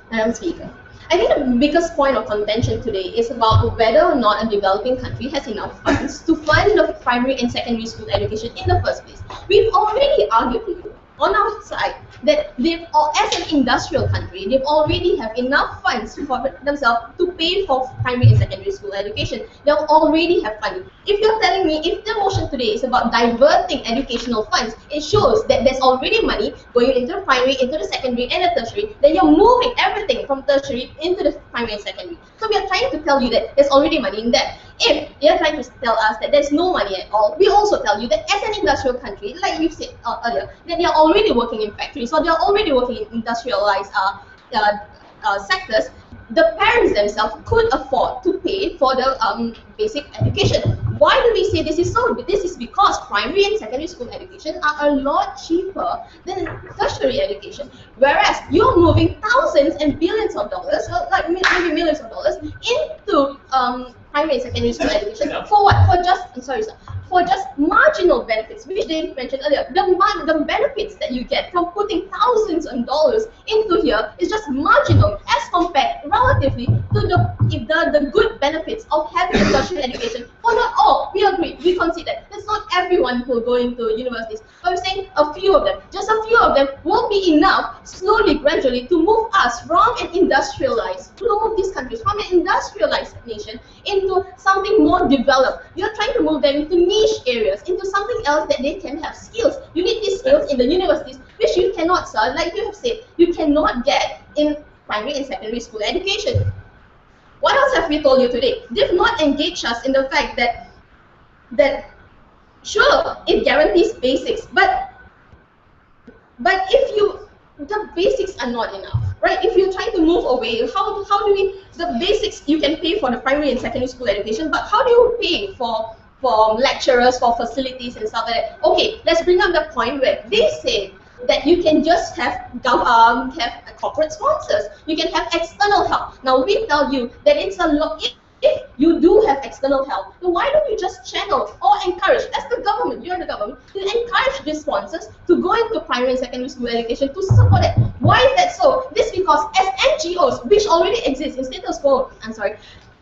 Madam Speaker, I think the biggest point of contention today is about whether or not a developing country has enough funds to fund the primary and secondary school education in the first place. We've already argued to you on our side that as an industrial country, they've already have enough funds for themselves to pay for primary and secondary school education. They'll already have funding. If you're telling me, if the motion today is about diverting educational funds, it shows that there's already money going into the primary, into the secondary, and the tertiary, then you're moving everything from tertiary into the primary and secondary. So we are trying to tell you that there's already money in there. If you're trying to tell us that there's no money at all, we also tell you that as an industrial country, like we've said earlier, that they're already working in factories, or they're already working in industrialized sectors. The parents themselves could afford to pay for the basic education. Why do we say this is so? This is because primary and secondary school education are a lot cheaper than tertiary education. Whereas you're moving thousands and billions of dollars, like maybe millions of dollars, into primary and secondary school education for what? For just marginal benefits, which they mentioned earlier. The benefits that you get from putting thousands of dollars into here is just marginal as compared relatively to the good benefits of having a tertiary education. For not all, we agree, we concede that. That's not everyone who will go into universities. But we're saying a few of them, just a few of them will be enough, slowly, gradually, to move us from an industrialized, to move these countries from an industrialized nation into something more developed. You're trying to move them into niche areas, into something else that they can have skills. You need these skills in the universities, which you cannot, sir, like you have said, you cannot get in primary and secondary school education. What else have we told you today? They've not engaged us in the fact that sure, it guarantees basics, but if the basics are not enough, right? If you're trying to move away, how do we, the basics you can pay for the primary and secondary school education, but how do you pay for lecturers, for facilities and stuff like that? Okay, let's bring up the point where they say that you can just have corporate sponsors. You can have external help. Now we tell you that it's a lot. If you do have external help, then why don't you just channel or encourage, as the government, you're the government, to encourage these sponsors to go into primary and secondary school education to support it? Why is that so? This because as NGOs, which already exist in status quo,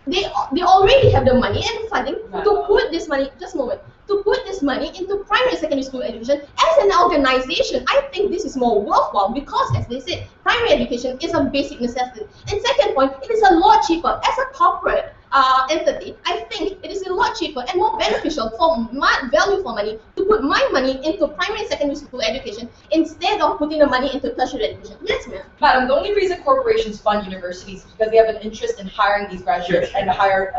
they already have the money and funding to put this money, just a moment, to put this money into primary and secondary school education. As an organization, I think this is more worthwhile because, as they said, primary education is a basic necessity. And second point, it is a lot cheaper. As a corporate entity, I think it is a lot cheaper and more beneficial for my value for money to put my money into primary and secondary school education instead of putting the money into tertiary education. Yes, ma'am. Madam, the only reason corporations fund universities is because they have an interest in hiring these graduates and hire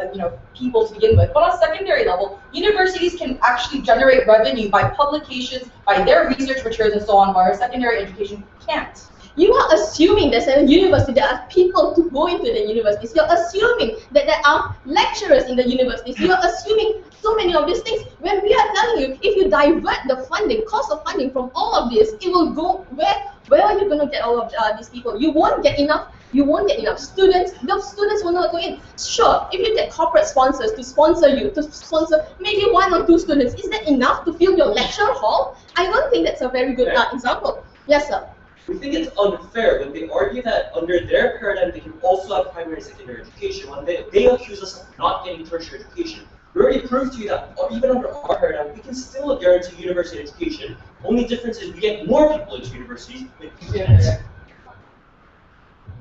people to begin with. But on a secondary level, universities can actually generate revenue by publications, by their research materials and so on, where secondary education can't. You are assuming there's a university, there are people to go into the universities. You're assuming that there are lecturers in the universities. You're assuming so many of these things. When we are telling you, if you divert the funding, cost of funding from all of this, it will go where are you going to get all of these people? You won't get enough. You won't get enough students. The students will not go in. Sure, if you get corporate sponsors to sponsor you, to sponsor maybe 1 or 2 students, is that enough to fill your lecture hall? I don't think that's a very good example. Yes, sir. We think it's unfair when they argue that under their paradigm they can also have primary and secondary education when they accuse us of not getting tertiary education. We already proved to you that even under our paradigm we can still guarantee university education. Only difference is we get more people into universities.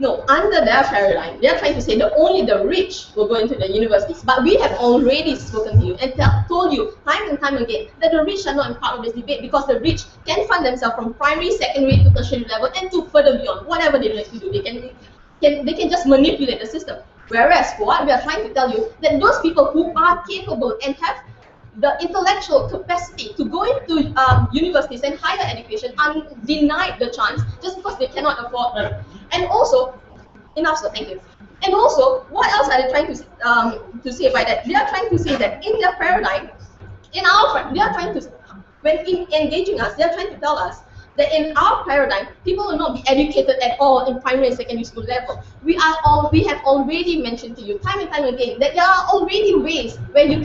No, under their paradigm, they're trying to say that only the rich will go into the universities. But we have already spoken to you and told you time and time again that the rich are not part of this debate because the rich can fund themselves from primary, secondary to tertiary level and to further beyond. Whatever they like to do, they can just manipulate the system. Whereas for what we are trying to tell you, that those people who are capable and have the intellectual capacity to go into universities and higher education are denied the chance just because they cannot afford it. And also, enough sir, thank you. And also, what else are they trying to say by that? They are trying to say that in their paradigm, they are trying to, when engaging us, they are trying to tell us that in our paradigm, people will not be educated at all in primary and secondary school level. We have already mentioned to you time and time again that there are already ways where you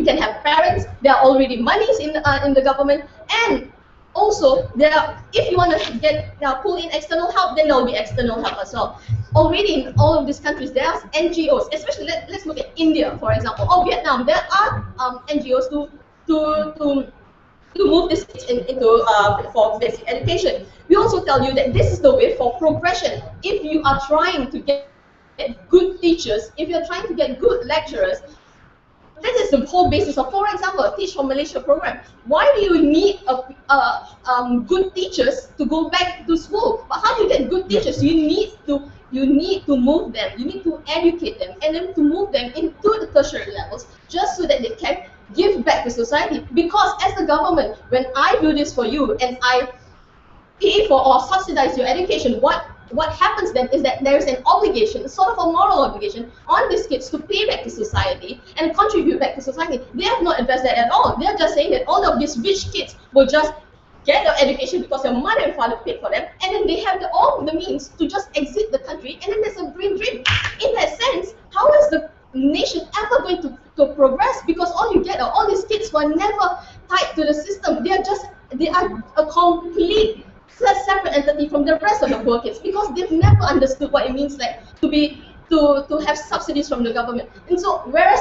can have parents, there are already monies in the government, and also if you want to get pull in external help, then there will be external help as well. Already in all of these countries, there are NGOs, especially let's look at India, for example, or Vietnam. There are NGOs to move this into for basic education. We also tell you that this is the way for progression. If you are trying to get good teachers, if you're trying to get good lecturers, this is the whole basis of, for example, a Teach for Malaysia program. Why do you need good teachers to go back to school? But how do you get good teachers? You need to move them. You need to educate them, and then to move them into the tertiary levels, just so that they can give back to society. Because as the government, when I do this for you and I pay for or subsidize your education, what happens then is that there is an obligation, sort of a moral obligation, on these kids to pay back to society and contribute back to society. They have not addressed that at all. They are just saying that all of these rich kids will just get their education because their mother and father paid for them, and then they have all the means to just exit the country, and then there's a green dream. In that sense, how is the nation ever going to progress? Because all you get are all these kids who are never tied to the system. They are a complete separate entity from the rest of the poor kids because they've never understood what it means like to have subsidies from the government. And so whereas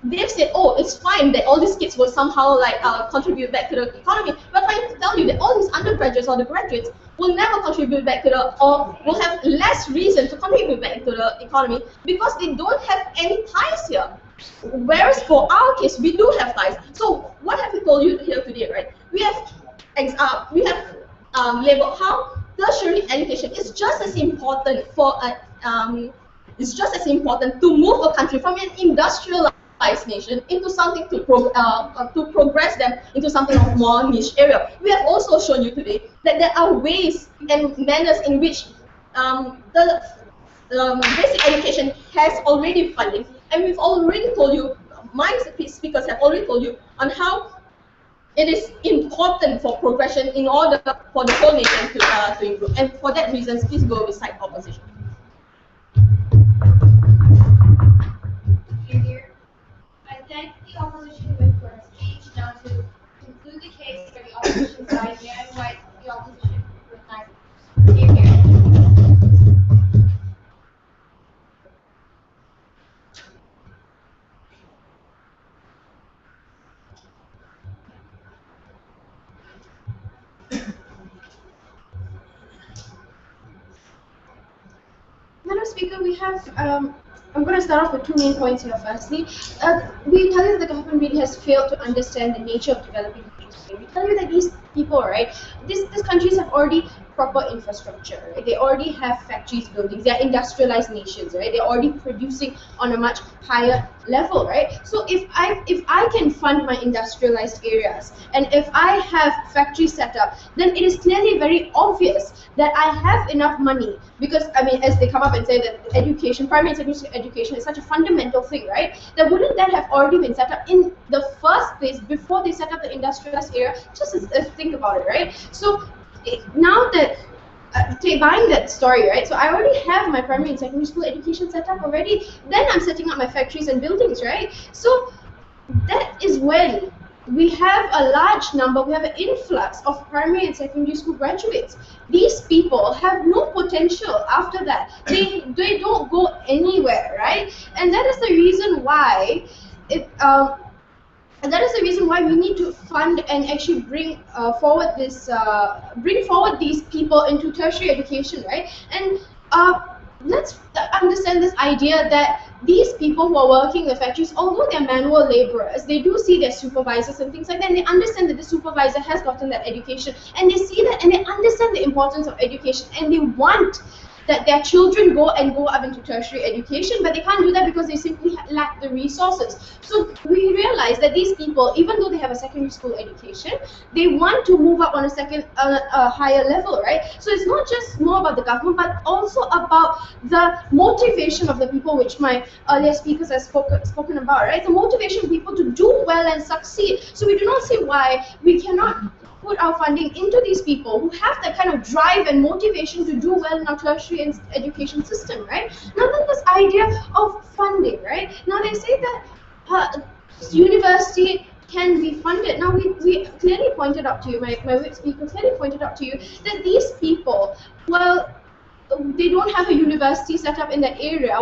they've said, oh, it's fine that all these kids will somehow contribute back to the economy, we're trying to tell you that all these undergraduates or the graduates will never contribute back to or will have less reason to contribute back to the economy because they don't have any ties here. Whereas for our case, we do have ties. So what have we told you here today, right? We have labeled how tertiary education is just as important for it's just as important to move a country from an industrialized nation into something to progress them into something of more niche area. We have also shown you today that there are ways and manners in which the basic education has already funding, and we've already told you, my speakers have already told you on how it is important for progression in order for the whole nation to improve. And for that reason, please go beside opposition. Here. I thank the opposition whip for her speech. Now to conclude the case for the opposition side, may I invite the opposition with my here. Madam Speaker, we have, I'm going to start off with two main points here. Firstly, we tell you that the government really has failed to understand the nature of developing countries. We tell you that these people, right, these countries have already proper infrastructure, right? They already have factories, buildings, they're industrialized nations, right? They're already producing on a much higher level, right? So if I can fund my industrialized areas, and if I have factories set up, then it is clearly very obvious that I have enough money, because I mean, as they come up and say that education, primary and secondary education is such a fundamental thing, right? That wouldn't that have already been set up in the first place before they set up the industrialized area? Just think about it, right? So now that buying that story, right? So I already have my primary and secondary school education set up already. Then I'm setting up my factories and buildings, right? So that is when we have a large number, we have an influx of primary and secondary school graduates. These people have no potential after that. They don't go anywhere, right? And that is the reason why and that is the reason why we need to fund and actually bring forward these people into tertiary education, right? And let's understand this idea that these people who are working in the factories, although they're manual laborers, they do see their supervisors and things like that, and they understand that the supervisor has gotten that education, and they see that and they understand the importance of education, and they want that their children go up into tertiary education, but they can't do that because they simply lack the resources. So we realize that these people, even though they have a secondary school education, they want to move up on a higher level, right? So it's not just more about the government, but also about the motivation of the people, which my earlier speakers have spoken about, right? The motivation of people to do well and succeed. So we do not see why we cannot put our funding into these people who have that kind of drive and motivation to do well in our tertiary education system, right? Now then this idea of funding, right? Now they say that university can be funded. Now we clearly pointed out to you, my whip speaker clearly pointed out to you that these people, well, they don't have a university set up in that area,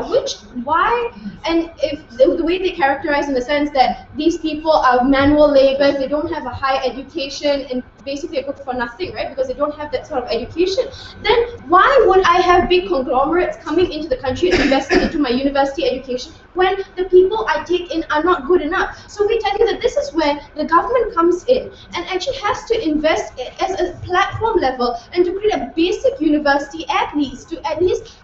and if the way they characterize in the sense that these people are manual laborers, they don't have a high education and basically are good for nothing, right? Because they don't have that sort of education, then why would I have big conglomerates coming into the country and investing into my university education when the people I take in are not good enough? So we tell you that this is where the government comes in and actually has to invest as a platform level and to create a basic university at least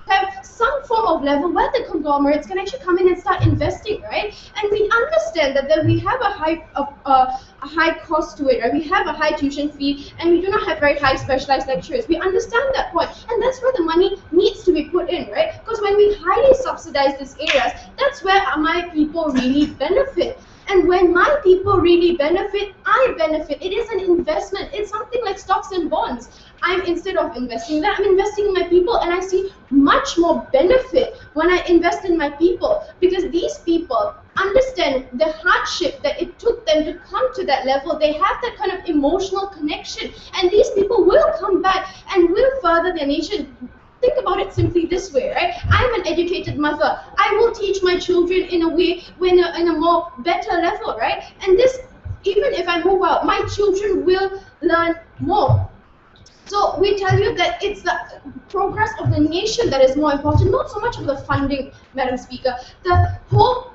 have some form of level where the conglomerates can actually come in and start investing, right? And we understand that we have a high cost to it, right? We have a high tuition fee, and we do not have very high specialized lecturers. We understand that point, and that's where the money needs to be put in, right? Because when we highly subsidize these areas, that's where my people really benefit. And when my people really benefit, I benefit. It is an investment. It's something like stocks and bonds. Instead of investing that, I'm investing in my people, and I see much more benefit when I invest in my people, because these people understand the hardship that it took them to come to that level. They have that kind of emotional connection, and these people will come back and will further their nation. Think about it simply this way, right? I'm an educated mother. I will teach my children in a way, in a more better level, right? And this, even if I move out, my children will learn more. So we tell you that it's the progress of the nation that is more important, not so much of the funding, Madam Speaker. The whole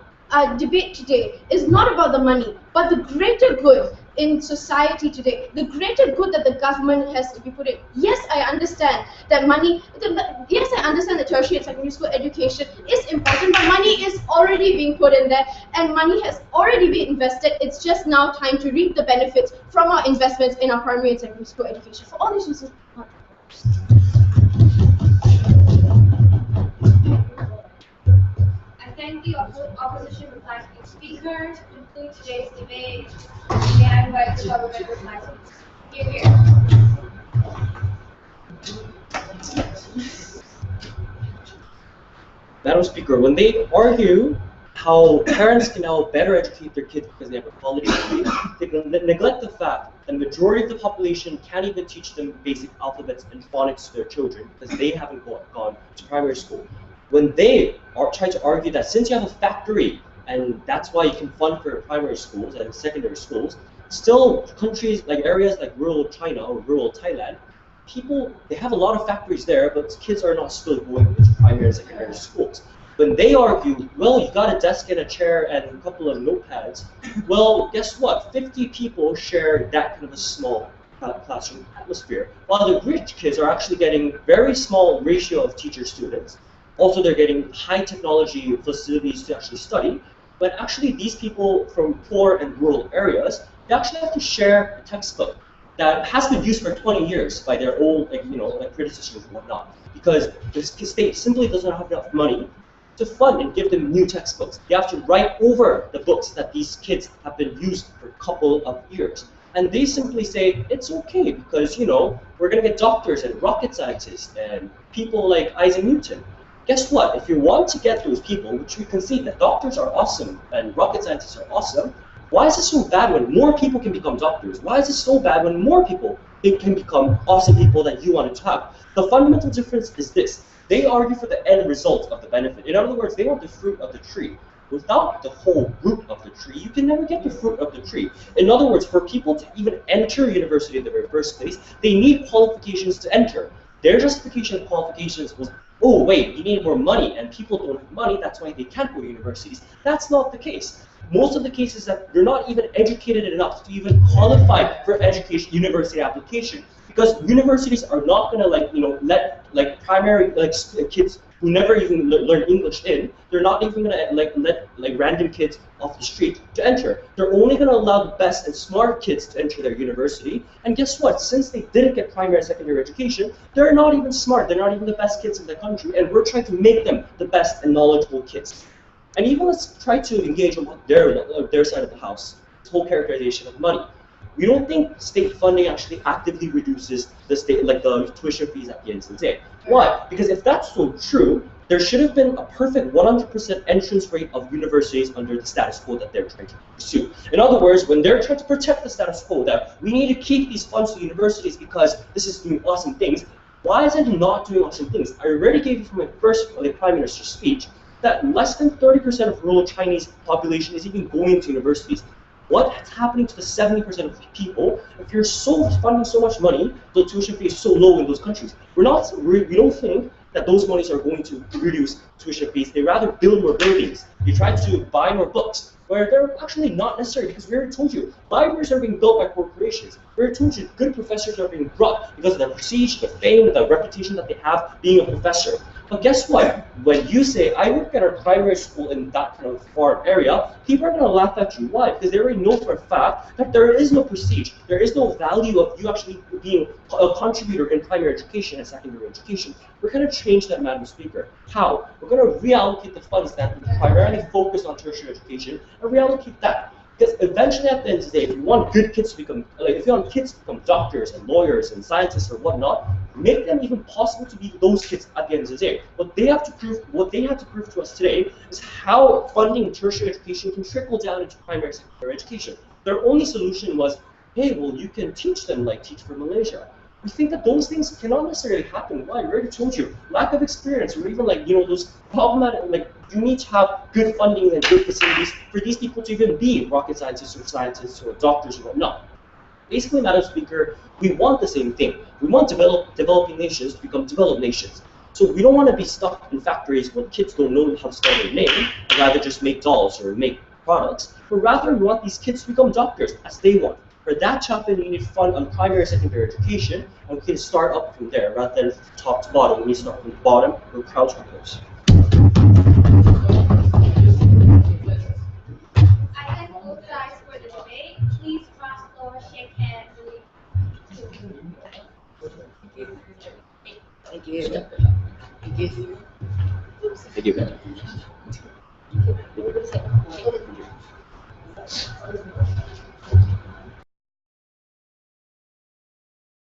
debate today is not about the money, but the greater good in society today, the greater good that the government has to be put in. Yes, I understand that yes, I understand that tertiary and secondary school education is important, but money is already being put in there, and money has already been invested. It's just now time to reap the benefits from our investments in our primary and secondary school education. For all these reasons, I Can the opposition reply to the speaker to conclude today's debate? May I invite the government reply to this? Here, here. Madam Speaker, when they argue how parents can now better educate their kids because they have a college degree, they neglect the fact that the majority of the population can't even teach them basic alphabets and phonics to their children because they haven't gone to primary school. When they try to argue that since you have a factory and that's why you can fund for primary schools and secondary schools, still countries like areas like rural China or rural Thailand, they have a lot of factories there, but kids are not still going to primary and secondary schools. When they argue, well, you got a desk and a chair and a couple of notepads, well, guess what? 50 people share that kind of a small classroom atmosphere, while the rich kids are actually getting very small ratio of teacher-students. Also, they're getting high technology facilities to actually study, but actually these people from poor and rural areas, they actually have to share a textbook that has been used for 20 years by their old, predecessors and whatnot, because the state simply doesn't have enough money to fund and give them new textbooks. They have to write over the books that these kids have been used for a couple of years. And they simply say, it's okay because, we're going to get doctors and rocket scientists and people like Isaac Newton. Guess what? If you want to get those people, which we concede that doctors are awesome and rocket scientists are awesome, why is it so bad when more people can become doctors? Why is it so bad when more people can become awesome people that you wanted to have? The fundamental difference is this. They argue for the end result of the benefit. In other words, they want the fruit of the tree. Without the whole root of the tree, you can never get the fruit of the tree. In other words, for people to even enter university in the very first place, they need qualifications to enter. Their justification of qualifications was, oh wait, you need more money, and people don't have money, that's why they can't go to universities. That's not the case. Most of the cases that you're not even educated enough to even qualify for education, university application, because universities are not going to let primary kids who never even learn English in. They're not even going to let random kids off the street to enter. They're only going to allow the best and smart kids to enter their university. And guess what? Since they didn't get primary and secondary education, they're not even smart. They're not even the best kids in the country, and we're trying to make them the best and knowledgeable kids. And even let's try to engage on their side of the house, this whole characterization of money. We don't think state funding actually actively reduces the the tuition fees at the end of the day. Why? Because if that's so true, there should have been a perfect 100% entrance rate of universities under the status quo that they're trying to pursue. In other words, when they're trying to protect the status quo, that we need to keep these funds to universities because this is doing awesome things, why is it not doing awesome things? I already gave you from my first Prime Minister's speech that less than 30% of rural Chinese population is even going to universities. What's happening to the 70% of people if you're funding so much money, the tuition fee is so low in those countries? We don't think that those monies are going to reduce tuition fees. They rather build more buildings. They try to buy more books, where they're actually not necessary, because we already told you, libraries are being built by corporations. We already told you, good professors are being brought because of the prestige, the fame, the reputation that they have being a professor. But guess what? When you say, I work at a primary school in that kind of far area, people are going to laugh at you. Why? Because they already know for a fact that there is no prestige. There is no value of you actually being a contributor in primary education and secondary education. We're going to change that, Madam Speaker. How? We're going to reallocate the funds that primarily focus on tertiary education and reallocate that. Because eventually, at the end of the day, if you want good kids to become, if you want kids to become doctors and lawyers and scientists or whatnot, make them even possible to be those kids at the end of the day. What they have to prove to us today is how funding tertiary education can trickle down into primary and secondary education. Their only solution was, hey, well, you can teach them like Teach for Malaysia. We think that those things cannot necessarily happen. Why? I already told you, lack of experience, or even those problematic, you need to have good funding and good facilities for these people to even be rocket scientists or doctors or whatnot. Basically, Madam Speaker, we want the same thing. We want developing nations to become developed nations. So we don't want to be stuck in factories when kids don't know how to spell their name, and rather just make dolls or make products, but rather we want these kids to become doctors, as they want. For that to happen, you need fund on primary and secondary education, and we can start up from there rather than top to bottom. We need to start from the bottom where crowds goes. I thank both sides for the debate. Please cross floor, shake hands, leave. Thank you. Thank you. Thank you.